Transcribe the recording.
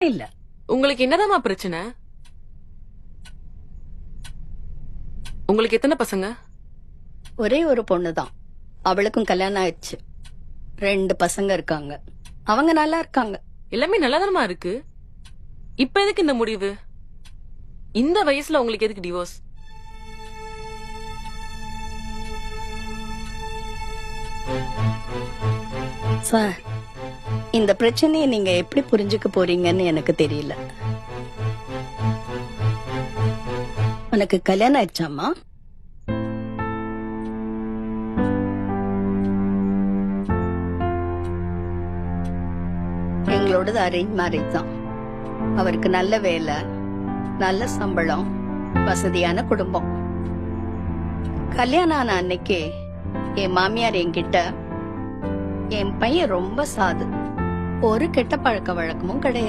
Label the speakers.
Speaker 1: இல்ல.
Speaker 2: உங்களுக்கு என்னதாம்மா பிரச்சனை? உங்களுக்கு எத்தனை பசங்க?
Speaker 1: ஒரே ஒரு பொண்ணுதான். அவளுக்கும் கல்யாணம் ஆயிடுச்சு. 2 பசங்க இருக்காங்க. அவங்க நல்லா இருக்காங்க.
Speaker 2: எல்லாமே நல்லாதானமா இருக்கு. இப்ப எதுக்கு இந்த முடிவு? இந்த வயசுல உங்களுக்கு எதுக்கு டிவோர்ஸ்?
Speaker 1: சார், இந்த பிரச்சனையை நீங்க எப்படி புரிஞ்சுக்க போறீங்கன்னு எனக்கு தெரியல. உனக்கு கல்யாணம் ஆயிடுச்சாமா? எங்களோடது அரேஞ்ச் மேரேஜ் தான். அவருக்கு நல்ல வேலை, நல்ல சம்பளம், வசதியான குடும்பம். கல்யாணம் ஆன அன்னைக்கே என் மாமியார் என்கிட்ட, என் பையன் ரொம்ப சாது, ஒரு கெட்ட பழக்க வழக்கமும் கிடையாது.